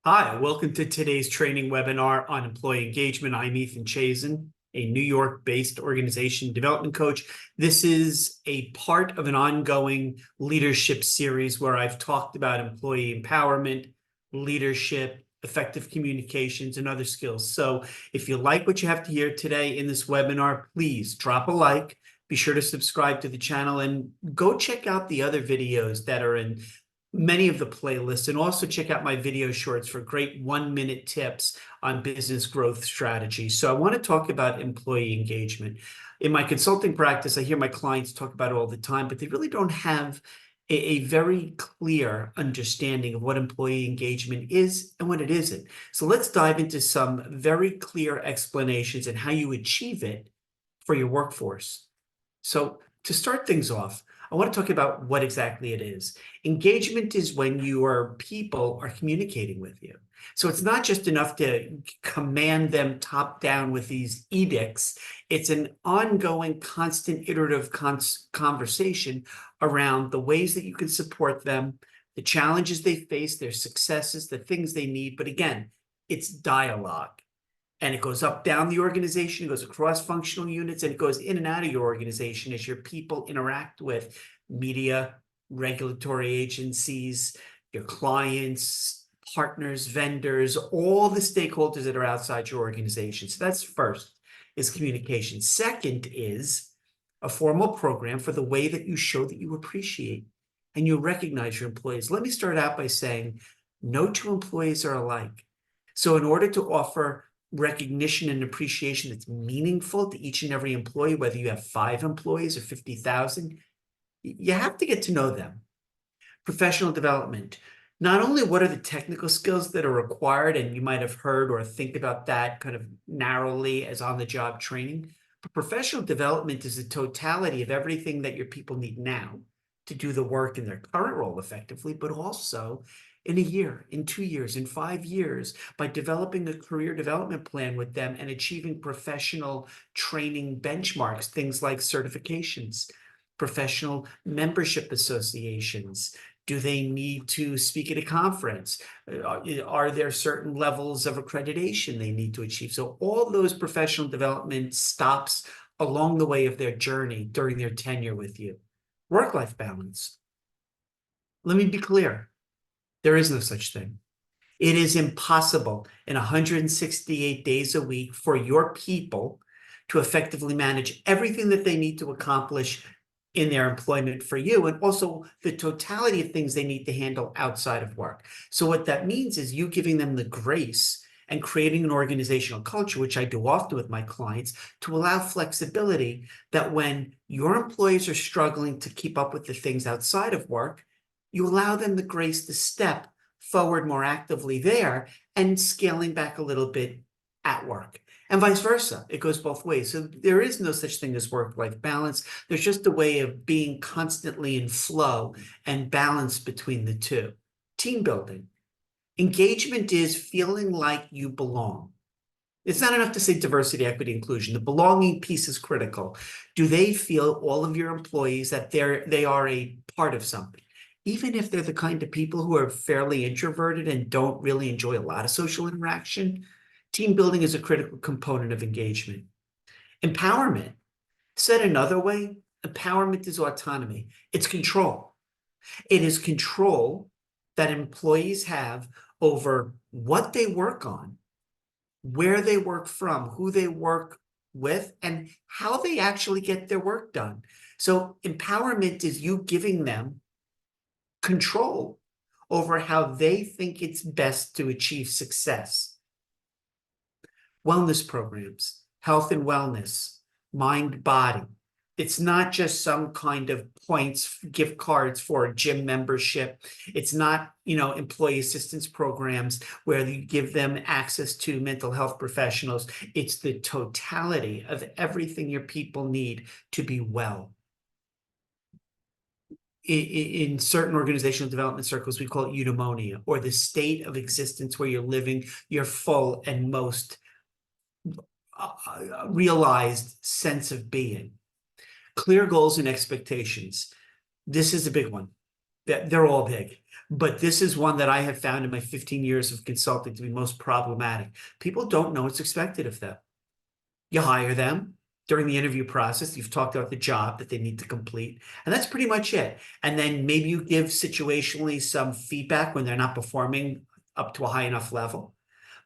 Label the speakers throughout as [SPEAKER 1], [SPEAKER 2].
[SPEAKER 1] Hi, welcome to today's training webinar on employee engagement. I'm Ethan Chazin, a New York-based organization development coach. This is a part of an ongoing leadership series where I've talked about employee empowerment, leadership, effective communications, and other skills. So if you like what you have to hear today in this webinar, please drop a like, be sure to subscribe to the channel, and go check out the other videos that are in many of the playlists, and also check out my video shorts for great 1-minute tips on business growth strategy. So I want to talk about employee engagement. In my consulting practice, I hear my clients talk about it all the time, but they really don't have a very clear understanding of what employee engagement is and what it isn't. So let's dive into some very clear explanations and how you achieve it for your workforce. So to start things off, I want to talk about what exactly it is. Engagement is when your people are communicating with you. So it's not just enough to command them top down with these edicts. It's an ongoing, constant, iterative conversation around the ways that you can support them, the challenges they face, their successes, the things they need. But again, it's dialogue. And it goes up, down the organization, it goes across functional units, and it goes in and out of your organization as your people interact with media, regulatory agencies, your clients, partners, vendors, all the stakeholders that are outside your organization. So that's first, is communication. Second is a formal program for the way that you show that you appreciate and you recognize your employees. Let me start out by saying no two employees are alike. So in order to offer recognition and appreciation that's meaningful to each and every employee, whether you have 5 employees or 50,000, you have to get to know them. Professional development. Not only what are the technical skills that are required, and you might have heard or think about that kind of narrowly as on-the-job training, but professional development is the totality of everything that your people need now to do the work in their current role effectively, but also in a year, in 2 years, in 5 years, by developing a career development plan with them and achieving professional training benchmarks, things like certifications, professional membership associations. Do they need to speak at a conference? Are there certain levels of accreditation they need to achieve? So all those professional development stops along the way of their journey during their tenure with you. Work-life balance. Let me be clear. There is no such thing. It is impossible in 168 days a week for your people to effectively manage everything that they need to accomplish in their employment for you, and also the totality of things they need to handle outside of work. So what that means is you giving them the grace and creating an organizational culture, which I do often with my clients, to allow flexibility that when your employees are struggling to keep up with the things outside of work, you allow them the grace to step forward more actively there and scaling back a little bit at work. And vice versa. It goes both ways. So there is no such thing as work-life balance. There's just a way of being constantly in flow and balance between the two. Team building. Engagement is feeling like you belong. It's not enough to say diversity, equity, inclusion. The belonging piece is critical. Do they feel, all of your employees, that they are a part of something? Even if they're the kind of people who are fairly introverted and don't really enjoy a lot of social interaction, team building is a critical component of engagement. Empowerment. Said another way, empowerment is autonomy. It's control. It is control that employees have over what they work on, where they work from, who they work with, and how they actually get their work done. So empowerment is you giving them control over how they think it's best to achieve success. Wellness programs, health and wellness, mind, body. It's not just some kind of points, gift cards for a gym membership. It's not, employee assistance programs where you give them access to mental health professionals. It's the totality of everything your people need to be well. In certain organizational development circles, we call it eudaimonia, or the state of existence where you're living your full and most realized sense of being. Clear goals and expectations. This is a big one. They're all big. But this is one that I have found in my 15 years of consulting to be most problematic. People don't know what's expected of them. You hire them during the interview process. You've talked about the job that they need to complete, and that's pretty much it. And then maybe you give situationally some feedback when they're not performing up to a high enough level.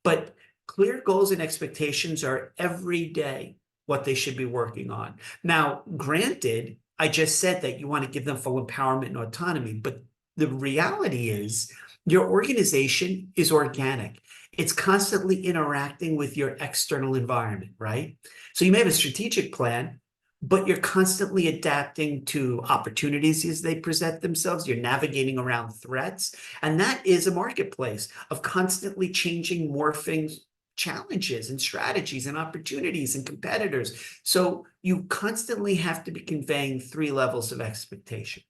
[SPEAKER 1] But clear goals and expectations are every day what they should be working on. Now, granted, I just said that you want to give them full empowerment and autonomy, but the reality is your organization is organic. It's constantly interacting with your external environment, right? So you may have a strategic plan, but you're constantly adapting to opportunities as they present themselves. You're navigating around threats. And that is a marketplace of constantly changing, morphing challenges and strategies and opportunities and competitors. So you constantly have to be conveying three levels of expectation.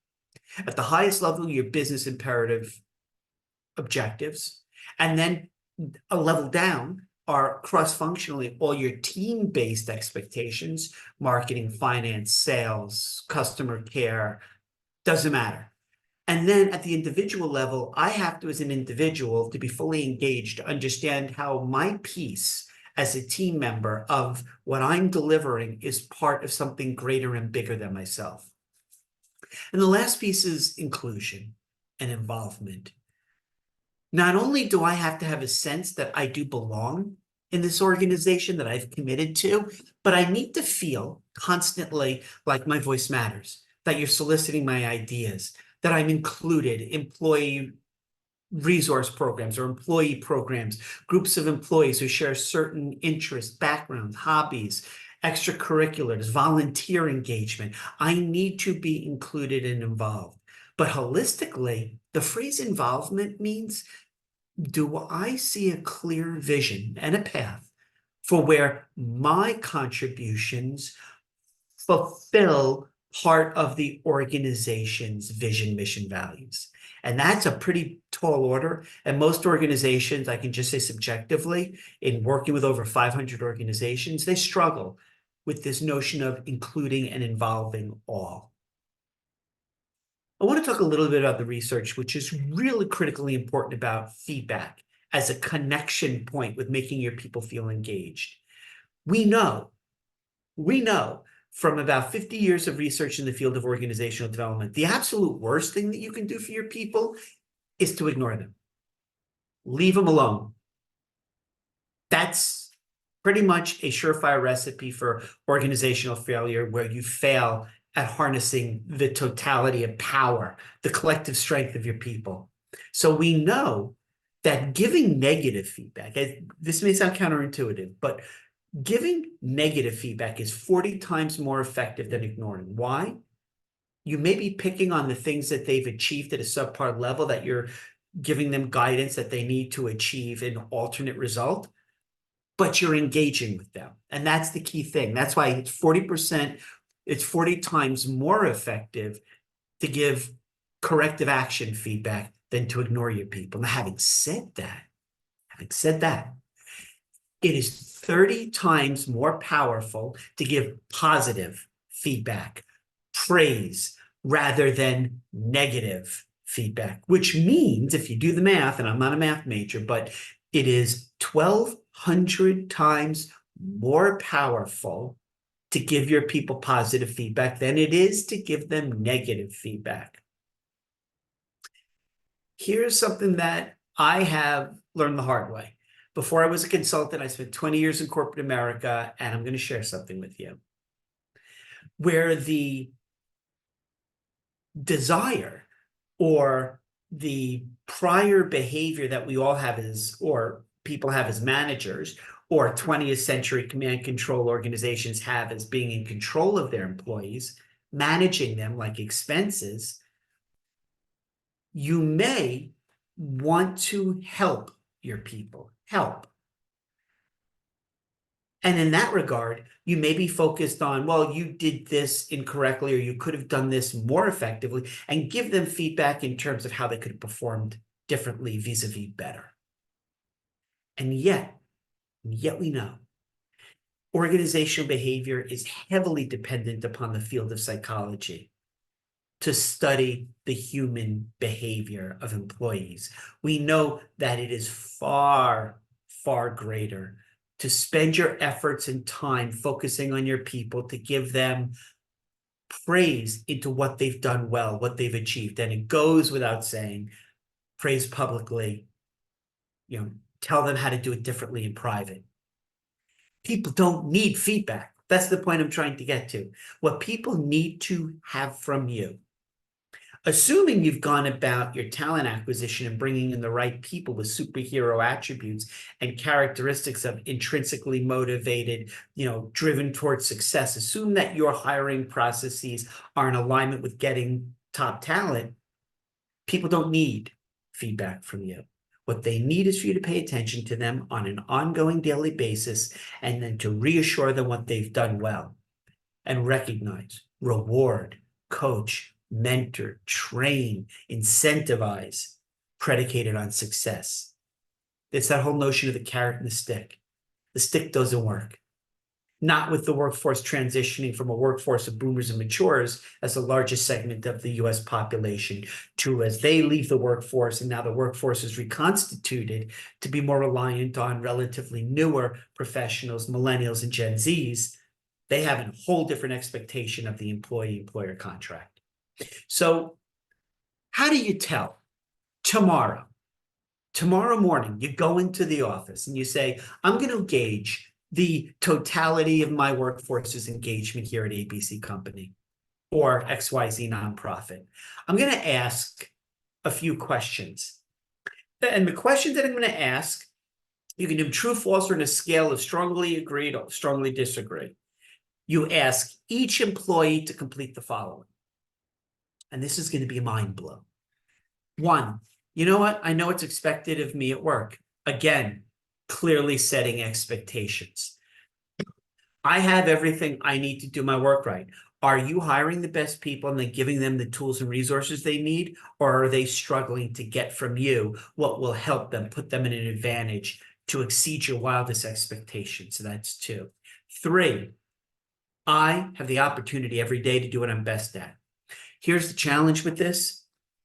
[SPEAKER 1] At the highest level, your business imperative objectives, and then a level down are cross-functionally all your team-based expectations, marketing, finance, sales, customer care, doesn't matter. And then at the individual level, I have to, as an individual, to be fully engaged, to understand how my piece as a team member of what I'm delivering is part of something greater and bigger than myself. And the last piece is inclusion and involvement. Not only do I have to have a sense that I do belong in this organization that I've committed to, but I need to feel constantly like my voice matters, that you're soliciting my ideas, that I'm included, employee resource programs or employee programs, groups of employees who share certain interests, backgrounds, hobbies, extracurriculars, volunteer engagement. I need to be included and involved. But holistically, the phrase involvement means, do I see a clear vision and a path for where my contributions fulfill part of the organization's vision, mission, values? And that's a pretty tall order. And most organizations, I can just say subjectively, in working with over 500 organizations, they struggle with this notion of including and involving all. I want to talk a little bit about the research, which is really critically important about feedback as a connection point with making your people feel engaged. We know from about 50 years of research in the field of organizational development, the absolute worst thing that you can do for your people is to ignore them. Leave them alone. That's pretty much a surefire recipe for organizational failure, where you fail at harnessing the totality of power, the collective strength of your people. So we know that giving negative feedback, this may sound counterintuitive, but giving negative feedback is 40 times more effective than ignoring. Why? You may be picking on the things that they've achieved at a subpar level, that you're giving them guidance that they need to achieve an alternate result, but you're engaging with them. And that's the key thing. That's why it's 40%, it's 40 times more effective to give corrective action feedback than to ignore your people. Now, having said that, it is 30 times more powerful to give positive feedback, praise, rather than negative feedback, which means, if you do the math, and I'm not a math major, but it is 1,200 times more powerful to give your people positive feedback than it is to give them negative feedback. Here's something that I have learned the hard way. Before I was a consultant, I spent 20 years in corporate America, and I'm going to share something with you. Where the desire or the prior behavior that we all have as, or people have as managers, or 20th century command control organizations have as being in control of their employees, managing them like expenses, you may want to help your people, help. And in that regard, you may be focused on, well, you did this incorrectly, or you could have done this more effectively, and give them feedback in terms of how they could have performed differently vis-a-vis better. And yet we know organizational behavior is heavily dependent upon the field of psychology. to study the human behavior of employees. We know that it is far, far greater to spend your efforts and time focusing on your people, to give them praise into what they've done well, what they've achieved. And it goes without saying, praise publicly, tell them how to do it differently in private. People don't need feedback. That's the point I'm trying to get to. What people need to have from you, assuming you've gone about your talent acquisition and bringing in the right people with superhero attributes and characteristics of intrinsically motivated, driven towards success, assume that your hiring processes are in alignment with getting top talent. People don't need feedback from you. What they need is for you to pay attention to them on an ongoing daily basis, and then to reassure them what they've done well, and recognize, reward, coach, mentor, train, incentivize, predicated on success. It's that whole notion of the carrot and the stick. The stick doesn't work. Not with the workforce transitioning from a workforce of boomers and matures as the largest segment of the US population to, as they leave the workforce and now the workforce is reconstituted, to be more reliant on relatively newer professionals, millennials and Gen Zs. They have a whole different expectation of the employee-employer contract. So how do you tell? Tomorrow morning, you go into the office and you say, I'm going to gauge the totality of my workforce's engagement here at ABC Company or XYZ nonprofit. I'm going to ask a few questions. And the questions that I'm going to ask, you can do true, false, or on a scale of strongly agreed or strongly disagree. You ask each employee to complete the following. And this is going to be a mind blow. 1, you know what? I know it's expected of me at work. Again, clearly setting expectations. I have everything I need to do my work right. Are you hiring the best people and then giving them the tools and resources they need? Or are they struggling to get from you what will help them, put them in an advantage to exceed your wildest expectations? So that's 2. 3, I have the opportunity every day to do what I'm best at. Here's the challenge with this.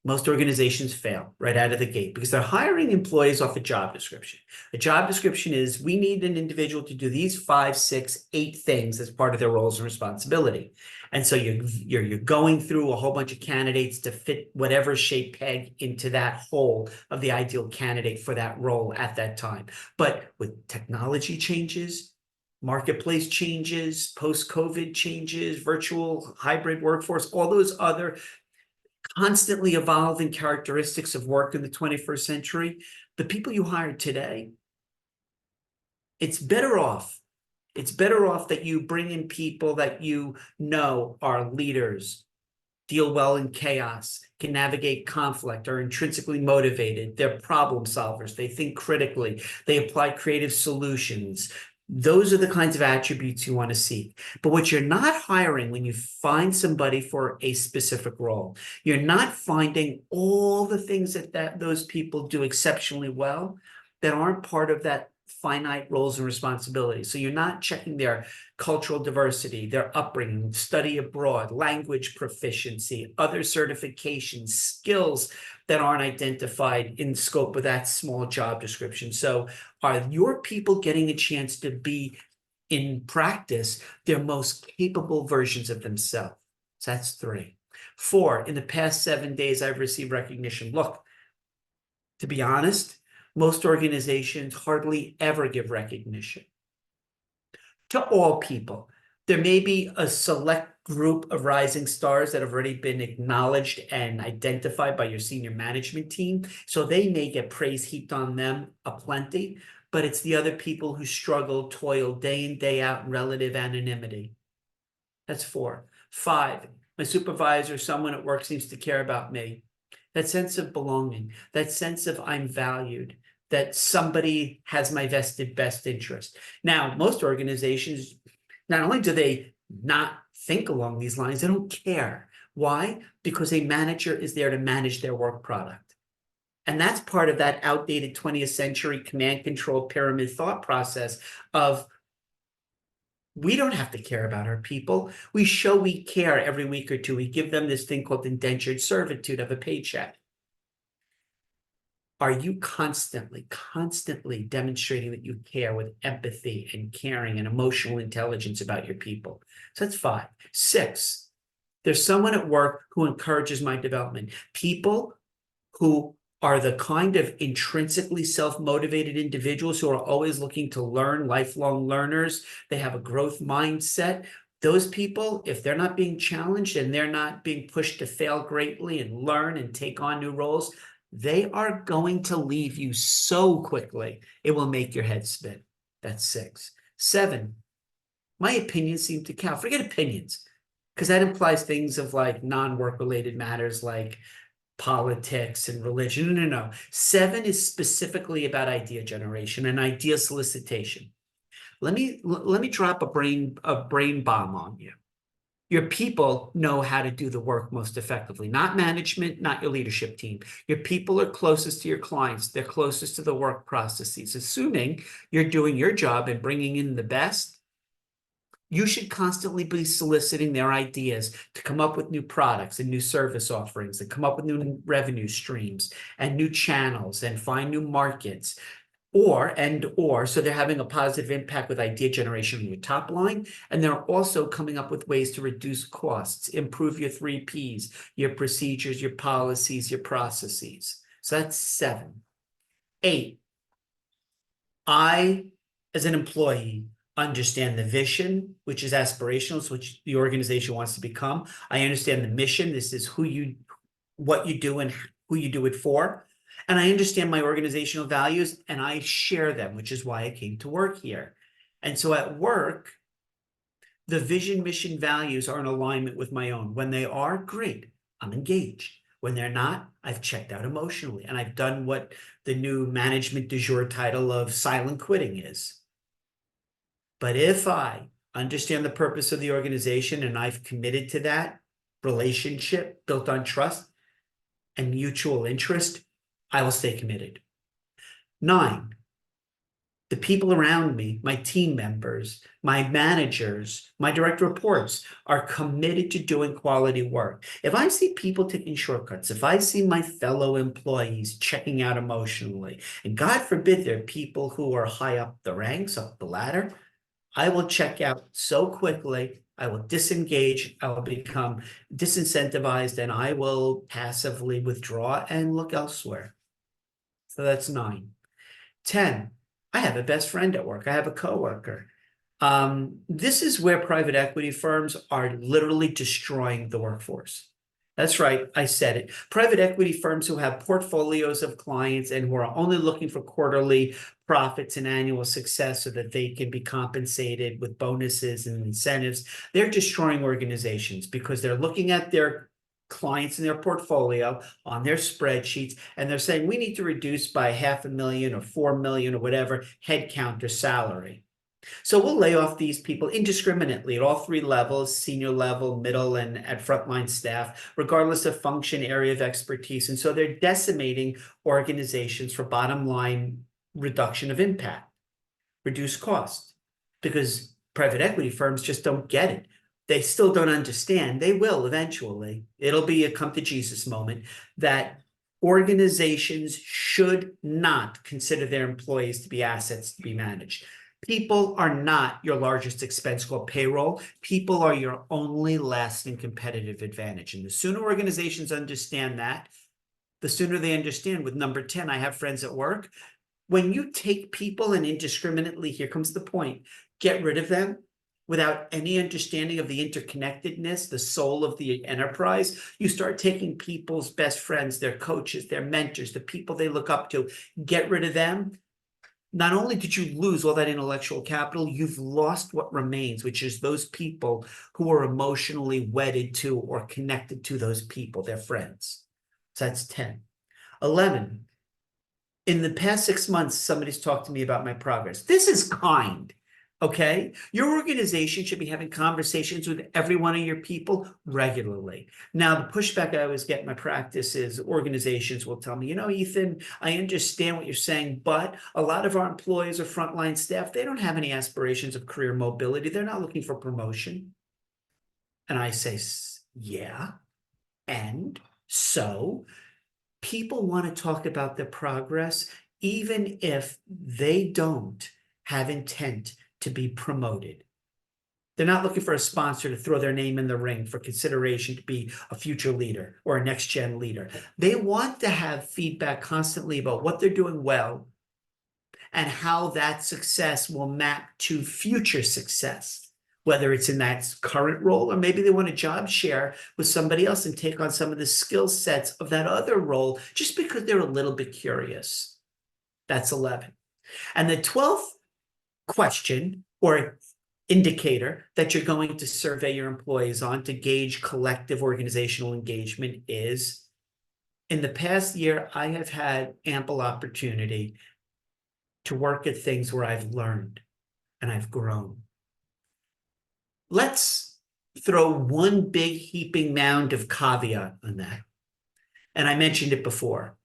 [SPEAKER 1] Most organizations fail right out of the gate because they're hiring employees off a job description. A job description is, we need an individual to do these 5, 6, 8 things as part of their roles and responsibility. And so you're going through a whole bunch of candidates to fit whatever shape peg into that hole of the ideal candidate for that role at that time. But with technology changes, marketplace changes, post-COVID changes, virtual hybrid workforce, all those other constantly evolving characteristics of work in the 21st century, the people you hire today, it's better off that you bring in people that are leaders, deal well in chaos, can navigate conflict, are intrinsically motivated, they're problem solvers, they think critically, they apply creative solutions. Those are the kinds of attributes you want to seek. But what you're not hiring when you find somebody for a specific role, you're not finding all the things that those people do exceptionally well that aren't part of that finite roles and responsibilities. So you're not checking their cultural diversity, their upbringing, study abroad, language proficiency, other certifications, skills that aren't identified in scope of that small job description. So are your people getting a chance to be, in practice, their most capable versions of themselves? So that's 3. 4, in the past 7 days, I've received recognition. Look, to be honest, most organizations hardly ever give recognition to all people. There may be a select group of rising stars that have already been acknowledged and identified by your senior management team. So they may get praise heaped on them aplenty, but it's the other people who struggle, toil day in, day out in relative anonymity. That's 4. 5, my supervisor, someone at work seems to care about me. That sense of belonging, that sense of I'm valued, that somebody has my vested best interest. Now, most organizations, not only do they not think along these lines, they don't care. Why? Because a manager is there to manage their work product. And that's part of that outdated 20th century command control pyramid thought process of We don't have to care about our people. We show we care every week or two. We give them this thing called indentured servitude of a paycheck. Are you constantly demonstrating that you care with empathy and caring and emotional intelligence about your people? So that's 5. 6, there's someone at work who encourages my development. People who are the kind of intrinsically self-motivated individuals who are always looking to learn, lifelong learners. They have a growth mindset. Those people, if they're not being challenged and they're not being pushed to fail greatly and learn and take on new roles, they are going to leave you so quickly, it will make your head spin. That's 6. 7, my opinions seem to count. Forget opinions, because that implies things of like non-work related matters like politics and religion. No. 7 is specifically about idea generation and idea solicitation. Let me drop a brain bomb on you. Your people know how to do the work most effectively, not management, not your leadership team. Your people are closest to your clients. They're closest to the work processes. Assuming you're doing your job and bringing in the best, you should constantly be soliciting their ideas to come up with new products and new service offerings, and come up with new revenue streams and new channels and find new markets. Or so they're having a positive impact with idea generation on your top line, and they're also coming up with ways to reduce costs, improve your 3 Ps, your procedures, your policies, your processes. So that's 7. 8, I, as an employee, understand the vision, which is aspirational, which the organization wants to become. I understand the mission. This is what you do and who you do it for. And I understand my organizational values and I share them, which is why I came to work here. And so at work, the vision, mission, values are in alignment with my own. When they are, great, I'm engaged. When they're not, I've checked out emotionally and I've done what the new management du jour title of silent quitting is. But if I understand the purpose of the organization and I've committed to that relationship built on trust and mutual interest, I will stay committed. 9, the people around me, my team members, my managers, my direct reports are committed to doing quality work. If I see people taking shortcuts, if I see my fellow employees checking out emotionally, and God forbid there are people who are high up the ranks, up the ladder, I will check out so quickly. I will disengage. I will become disincentivized and I will passively withdraw and look elsewhere. So that's 9. 10, I have a best friend at work. I have a coworker. This is where private equity firms are literally destroying the workforce. That's right, I said it. Private equity firms who have portfolios of clients and who are only looking for quarterly profits and annual success so that they can be compensated with bonuses and incentives, they're destroying organizations because they're looking at their clients in their portfolio on their spreadsheets, and they're saying, we need to reduce by $500,000 or $4 million or whatever headcount or salary. So we'll lay off these people indiscriminately at all 3 levels, senior level, middle, and at frontline staff, regardless of function, area of expertise. And so they're decimating organizations for bottom line reduction of impact, reduce cost, because private equity firms just don't get it. They still don't understand. They will eventually. It'll be a come to Jesus moment that organizations should not consider their employees to be assets to be managed. People are not your largest expense called payroll. People are your only lasting competitive advantage. And the sooner organizations understand that, the sooner they understand. With number 10, I have friends at work. When you take people and indiscriminately, here comes the point, get rid of them without any understanding of the interconnectedness, the soul of the enterprise, you start taking people's best friends, their coaches, their mentors, the people they look up to, get rid of them. Not only did you lose all that intellectual capital, you've lost what remains, which is those people who are emotionally wedded to or connected to those people, their friends. So that's 10. 11, in the past 6 months, somebody's talked to me about my progress. This is kind. Okay, your organization should be having conversations with every one of your people regularly. Now, the pushback I always get in my practice is organizations will tell me, Ethan, I understand what you're saying, but a lot of our employees or frontline staff, they don't have any aspirations of career mobility. They're not looking for promotion. And I say, yeah. And so people want to talk about their progress, even if they don't have intent to be promoted. They're not looking for a sponsor to throw their name in the ring for consideration to be a future leader or a next gen leader. They want to have feedback constantly about what they're doing well and how that success will map to future success, whether it's in that current role or maybe they want a job share with somebody else and take on some of the skill sets of that other role just because they're a little bit curious. That's 11. And the 12th question or indicator that you're going to survey your employees on to gauge collective organizational engagement is, in the past year, I have had ample opportunity to work at things where I've learned and I've grown. Let's throw one big heaping mound of caveat on that. And I mentioned it before.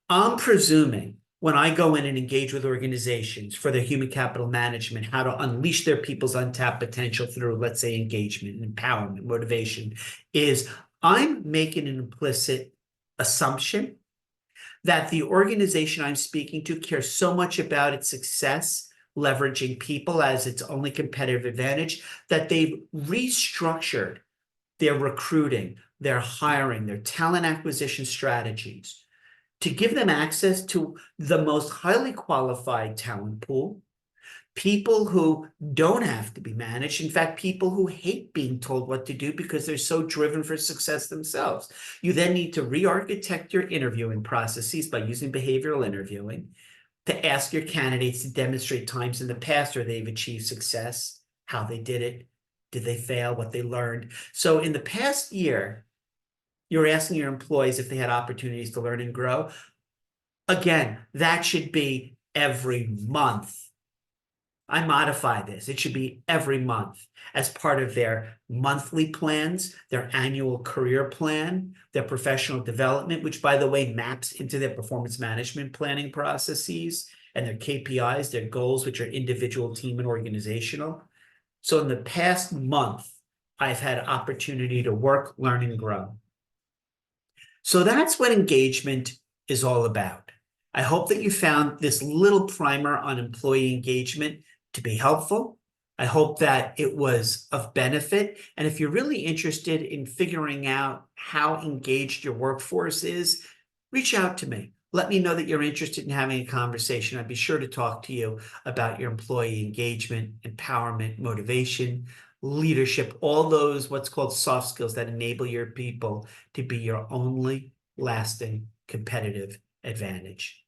[SPEAKER 1] I'm presuming when I go in and engage with organizations for their human capital management, how to unleash their people's untapped potential through, let's say, engagement, empowerment, motivation, is I'm making an implicit assumption that the organization I'm speaking to cares so much about its success, leveraging people as its only competitive advantage, that they've restructured their recruiting, their hiring, their talent acquisition strategies to give them access to the most highly qualified talent pool, people who don't have to be managed. In fact, people who hate being told what to do because they're so driven for success themselves. You then need to re-architect your interviewing processes by using behavioral interviewing to ask your candidates to demonstrate times in the past where they've achieved success, how they did it, did they fail, what they learned. So in the past year, you're asking your employees if they had opportunities to learn and grow. Again, that should be every month. I modify this. It should be every month as part of their monthly plans, their annual career plan, their professional development, which, by the way, maps into their performance management planning processes and their KPIs, their goals, which are individual, team, and organizational. So in the past month, I've had opportunity to work, learn, and grow. So that's what engagement is all about. I hope that you found this little primer on employee engagement to be helpful. I hope that it was of benefit. And if you're really interested in figuring out how engaged your workforce is, reach out to me. Let me know that you're interested in having a conversation. I'd be sure to talk to you about your employee engagement, empowerment, motivation, leadership, all those what's called soft skills that enable your people to be your only lasting competitive advantage.